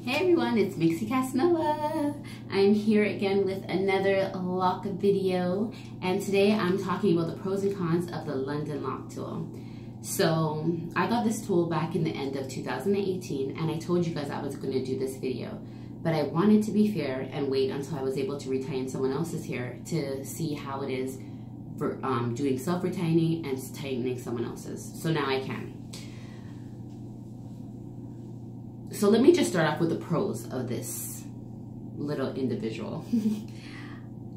Hey everyone, it's Mixie Casanova. I'm here again with another lock video, and today I'm talking about the pros and cons of the London Loc Tool. So I got this tool back in the end of 2018, and I told you guys I was going to do this video, but I wanted to be fair and wait until I was able to retighten someone else's hair to see how it is for doing self-retightening and tightening someone else's. So now I can. So let me just start off with the pros of this little individual.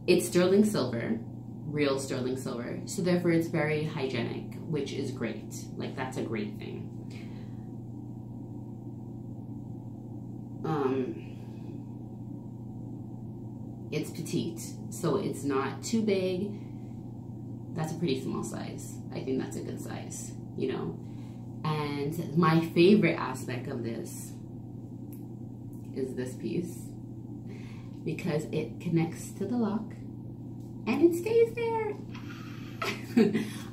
It's sterling silver, real sterling silver, so therefore it's very hygienic, which is great. Like, that's a great thing. It's petite, so it's not too big. That's a pretty small size. I think that's a good size, you know. And my favorite aspect of this is this piece, because it connects to the lock and it stays there.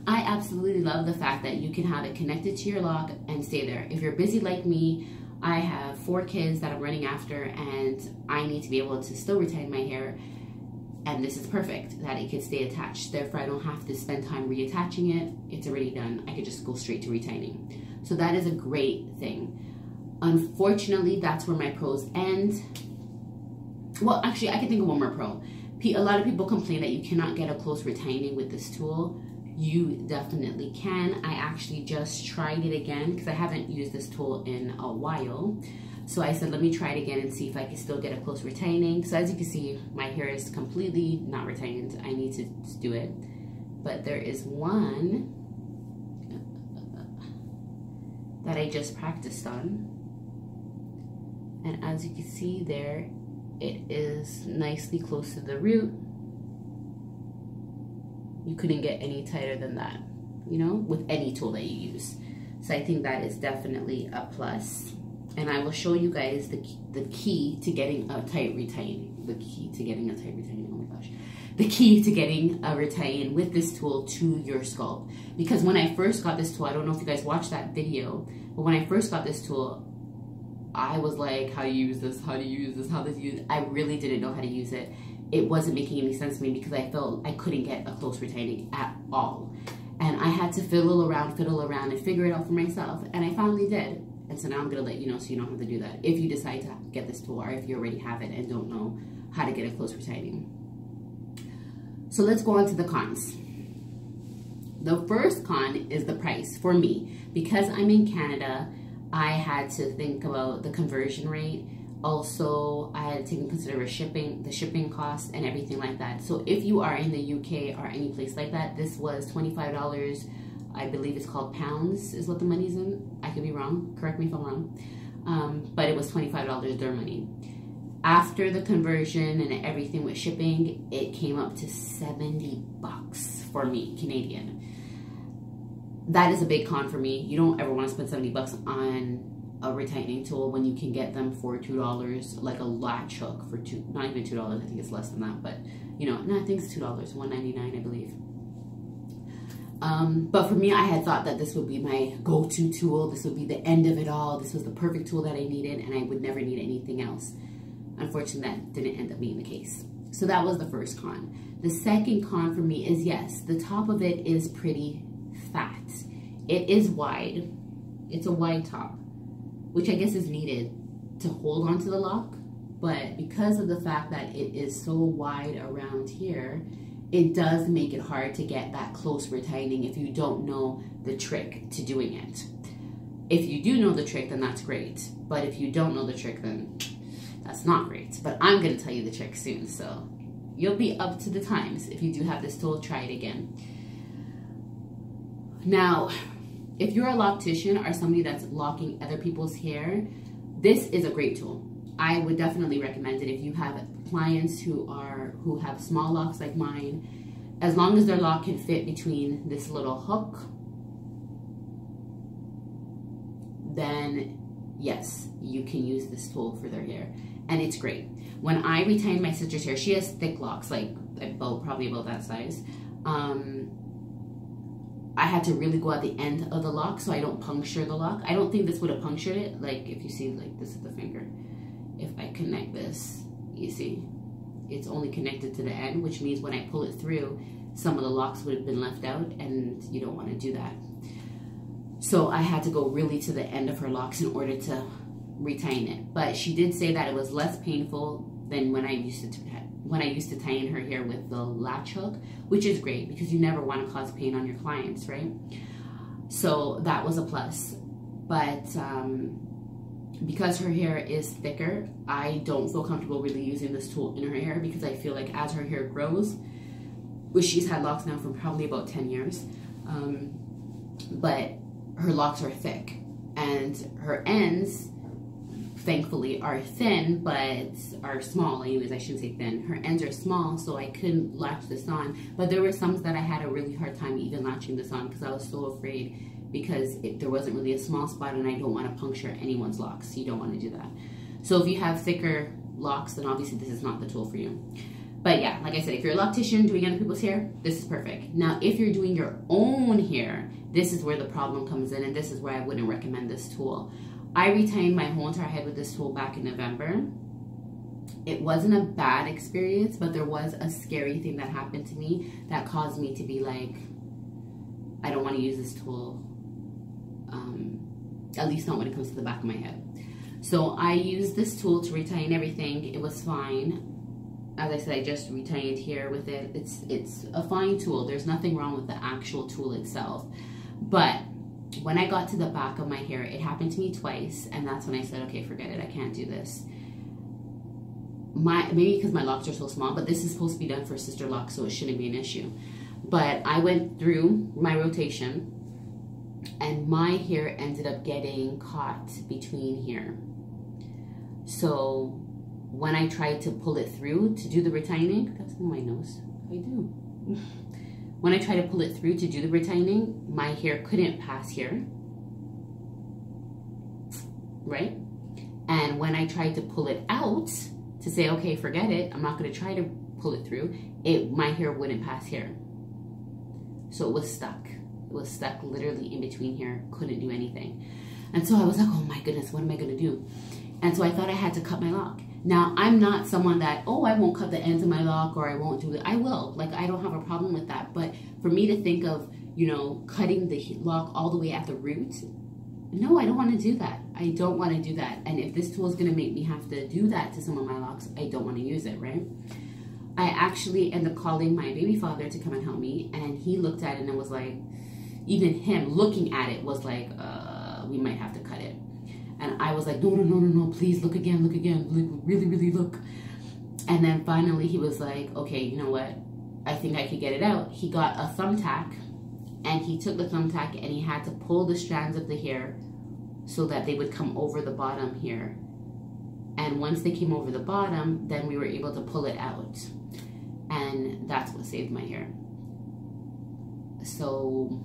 I absolutely love the fact that you can have it connected to your lock and stay there. If you're busy like me, I have 4 kids that I'm running after, and I need to be able to still retain my hair, and this is perfect that it can stay attached. Therefore, I don't have to spend time reattaching it. It's already done. I could just go straight to retaining. So that is a great thing. Unfortunately, that's where my pros end. Well, actually, I can think of one more pro. A lot of people complain that you cannot get a close retaining with this tool. You definitely can. I actually just tried it again because I haven't used this tool in a while. So I said, let me try it again and see if I can still get a close retaining. So as you can see, my hair is completely not retained. I need to do it. But there is one that I just practiced on. And as you can see there, it is nicely close to the root. You couldn't get any tighter than that, you know, with any tool that you use. So I think that is definitely a plus. And I will show you guys the key to getting a tight retain. The key to getting a tight retain, oh my gosh. The key to getting a retain with this tool to your scalp. Because when I first got this tool, I don't know if you guys watched that video, but when I first got this tool, I was like, how do you use this? How do you use this? How does you use it? I really didn't know how to use it. It wasn't making any sense to me because I felt I couldn't get a close retaining at all. And I had to fiddle around and figure it out for myself. And I finally did. And so now I'm gonna let you know so you don't have to do that if you decide to get this tool, or if you already have it and don't know how to get a close retaining. So let's go on to the cons. The first con is the price for me. Because I'm in Canada, I had to think about the conversion rate. Also, I had to take into consideration the shipping cost and everything like that. So if you are in the UK or any place like that, this was $25. I believe it's called pounds is what the money's in. I could be wrong. Correct me if I'm wrong. But it was $25 their money. After the conversion and everything with shipping, it came up to 70 bucks for me, Canadian. That is a big con for me. You don't ever want to spend 70 bucks on a retightening tool when you can get them for $2, like a latch hook for not even $2. I think it's less than that, but you know, no, I think it's $2, $1.99, I believe. But for me, I had thought that this would be my go-to tool. This would be the end of it all. This was the perfect tool that I needed, and I would never need anything else. Unfortunately, that didn't end up being the case. So that was the first con. The second con for me is, yes, the top of it is pretty fat. It is wide. It's a wide top, which I guess is needed to hold onto the lock. But because of the fact that it is so wide around here, it does make it hard to get that close retaining if you don't know the trick to doing it. If you do know the trick, then that's great. But if you don't know the trick, then that's not great. But I'm going to tell you the trick soon, so you'll be up to the times. If you do have this tool, try it again. Now, if you're a loctician or somebody that's locking other people's hair, this is a great tool. I would definitely recommend it if you have clients who have small locks like mine. As long as their lock can fit between this little hook, then yes, you can use this tool for their hair, and it's great. When I retain my sister's hair, she has thick locks, like probably about that size. I had to really go at the end of the lock so I don't puncture the lock. I don't think this would have punctured it. Like if you see, like this is the finger. if I connect this, you see, it's only connected to the end, which means when I pull it through, some of the locks would have been left out, and you don't want to do that. So I had to go really to the end of her locks in order to retain it. But she did say that it was less painful than when I used to tie in her hair with the latch hook, which is great because you never want to cause pain on your clients, right? So that was a plus. But because her hair is thicker, I don't feel comfortable really using this tool in her hair, because I feel like as her hair grows, which she's had locks now for probably about 10 years, but her locks are thick and her ends thankfully are thin but are small. Anyways, I shouldn't say thin, her ends are small, so I couldn't latch this on. But there were some that I had a really hard time even latching this on because I was so afraid, because there wasn't really a small spot and I don't want to puncture anyone's locks. You don't want to do that. So if you have thicker locks, then obviously this is not the tool for you. But yeah, like I said, if you're a loctician doing other people's hair, this is perfect. Now, if you're doing your own hair, this is where the problem comes in, and this is where I wouldn't recommend this tool. I retained my whole entire head with this tool back in November. It wasn't a bad experience, but there was a scary thing that happened to me that caused me to be like, I don't want to use this tool, at least not when it comes to the back of my head. So I used this tool to retain everything. It was fine. As I said, I just retained here with it. It's a fine tool. There's nothing wrong with the actual tool itself. But when I got to the back of my hair, it happened to me twice, and that's when I said, okay, forget it. I can't do this. Maybe because my locks are so small, but this is supposed to be done for sister locks, so it shouldn't be an issue. But I went through my rotation, and my hair ended up getting caught between here. So when I tried to pull it through to do the retightening, that's in my nose, I do. When I tried to pull it through to do the retightening, my hair couldn't pass here, right? And when I tried to pull it out to say, okay, forget it, I'm not gonna try to pull it through, my hair wouldn't pass here. So it was stuck. It was stuck literally in between here, couldn't do anything. And so I was like, oh my goodness, what am I gonna do? And so I thought I had to cut my lock. Now, I'm not someone that, oh, I won't cut the ends of my lock, or I won't do it. I will. Like, I don't have a problem with that. But for me to think of, you know, cutting the lock all the way at the root, no, I don't want to do that. I don't want to do that. And if this tool is going to make me have to do that to some of my locks, I don't want to use it, right? I actually ended up calling my baby father to come and help me. And he looked at it and was like, even him looking at it was like, we might have to cut it. And I was like, no, please look again, really, really look. And then finally he was like, okay, you know what? I think I could get it out. He got a thumbtack, and he took the thumbtack and he had to pull the strands of the hair so that they would come over the bottom here. And once they came over the bottom, then we were able to pull it out. And that's what saved my hair. So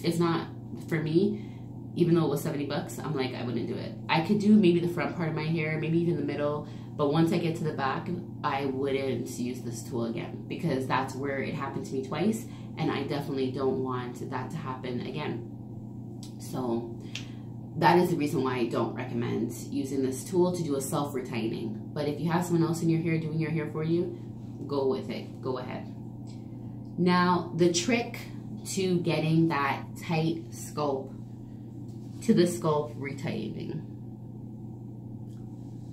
it's not, for me, even though it was 70 bucks, I'm like, I wouldn't do it. I could do maybe the front part of my hair, maybe even the middle, but once I get to the back, I wouldn't use this tool again, because that's where it happened to me twice, and I definitely don't want that to happen again. So that is the reason why I don't recommend using this tool to do a self-retaining. But if you have someone else in your hair doing your hair for you, go with it, go ahead. Now, the trick to getting that tight scope to the scalp retightening,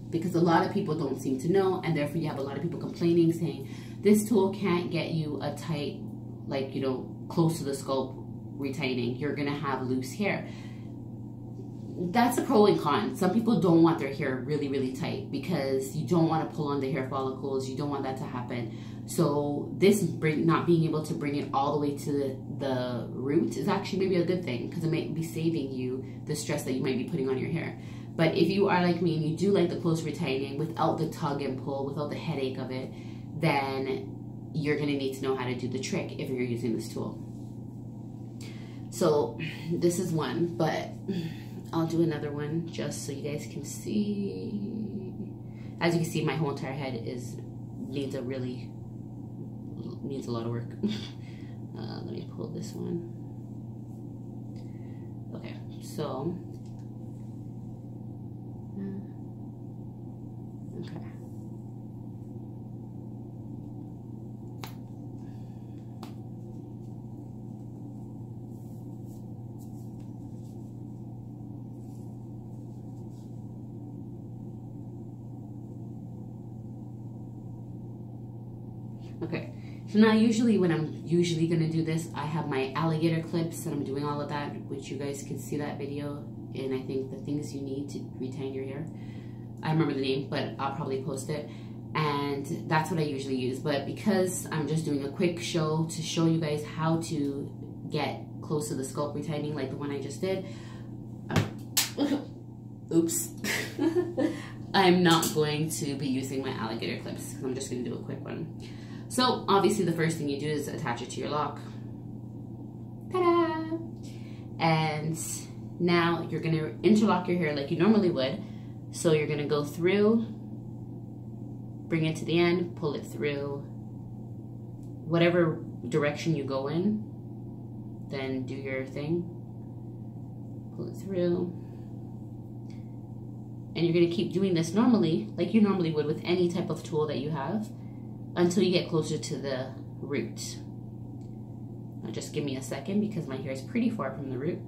because a lot of people don't seem to know, and therefore you have a lot of people complaining saying this tool can't get you a tight, like, you know, close to the scalp retightening, you're gonna have loose hair. That's a pro and con. Some people don't want their hair really, really tight because you don't want to pull on the hair follicles, you don't want that to happen. So this not being able to bring it all the way to the root is actually maybe a good thing, because it might be saving you the stress that you might be putting on your hair. But if you are like me and you do like the close retightening without the tug and pull, without the headache of it, then you're going to need to know how to do the trick if you're using this tool. So this is one, but I'll do another one just so you guys can see. As you can see, my whole entire head needs a lot of work. Let me pull this one. Okay, so Okay, so now usually when I'm gonna do this, I have my alligator clips and I'm doing all of that, which you guys can see that video, and I think the things you need to retain your hair. I remember the name, but I'll probably post it. And that's what I usually use. But because I'm just doing a quick show to show you guys how to get close to the scalp retightening like the one I just did, oops. I'm not going to be using my alligator clips. I'm just going to do a quick one. So obviously the first thing you do is attach it to your lock. Ta-da! And now you're going to interlock your hair like you normally would. So you're going to go through, bring it to the end, pull it through. Whatever direction you go in, then do your thing. Pull it through. And you're going to keep doing this normally, like you normally would with any type of tool that you have, until you get closer to the root. Now just give me a second because my hair is pretty far from the root.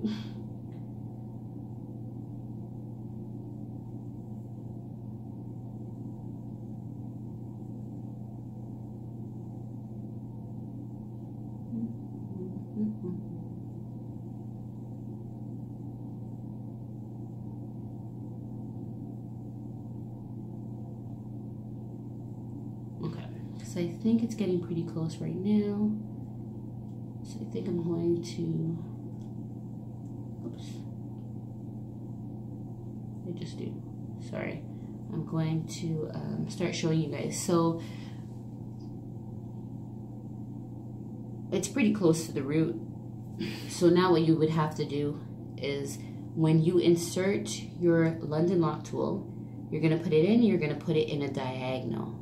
Okay, so I think it's getting pretty close right now. So I think I'm going to, oops, I just do, sorry. I'm going to start showing you guys. So it's pretty close to the root. So now what you would have to do is when you insert your London Loc Tool, you're gonna put it in, you're gonna put it in a diagonal.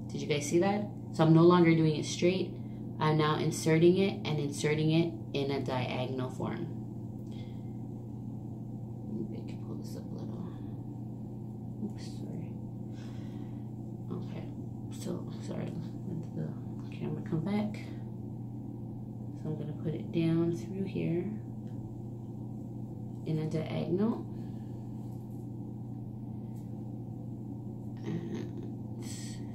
Did you guys see that? So I'm no longer doing it straight. I'm now inserting it and inserting it in a diagonal form. Maybe I can pull this up a little. Oops, sorry. Okay, so sorry, let the camera come back. So I'm going to put it down through here in a diagonal. And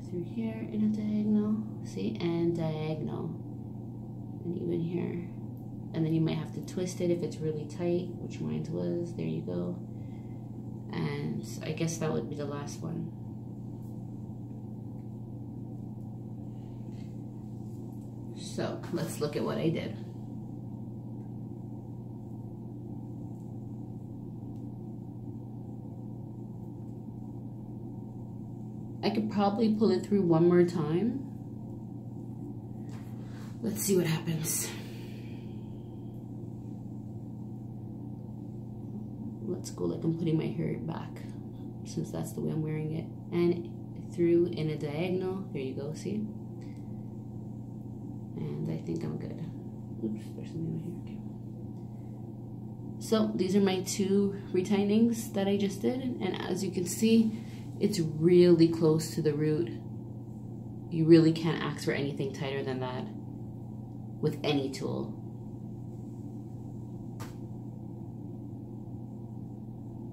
through here in a diagonal. See? And diagonal. And even here. And then you might have to twist it if it's really tight, which mine was. There you go. And I guess that would be the last one. So let's look at what I did. I could probably pull it through one more time. Let's see what happens. Let's go like I'm putting my hair back, since that's the way I'm wearing it. And through in a diagonal. There you go, see? And I think I'm good. Oops, there's something right here. Okay. So these are my two retightenings that I just did. And as you can see, it's really close to the root. You really can't ask for anything tighter than that with any tool.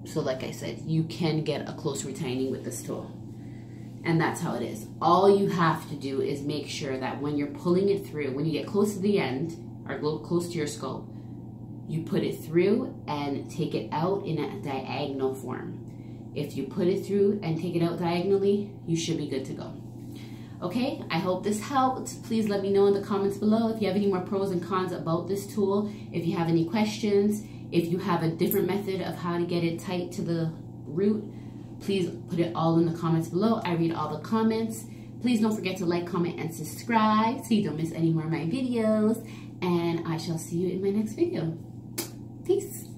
So like I said, you can get a close retightening with this tool. And that's how it is. All you have to do is make sure that when you're pulling it through, when you get close to the end, or close to your scalp, you put it through and take it out in a diagonal form. If you put it through and take it out diagonally, you should be good to go. Okay, I hope this helped. Please let me know in the comments below if you have any more pros and cons about this tool, if you have any questions, if you have a different method of how to get it tight to the root. Please put it all in the comments below. I read all the comments. Please don't forget to like, comment, and subscribe so you don't miss any more of my videos. And I shall see you in my next video. Peace.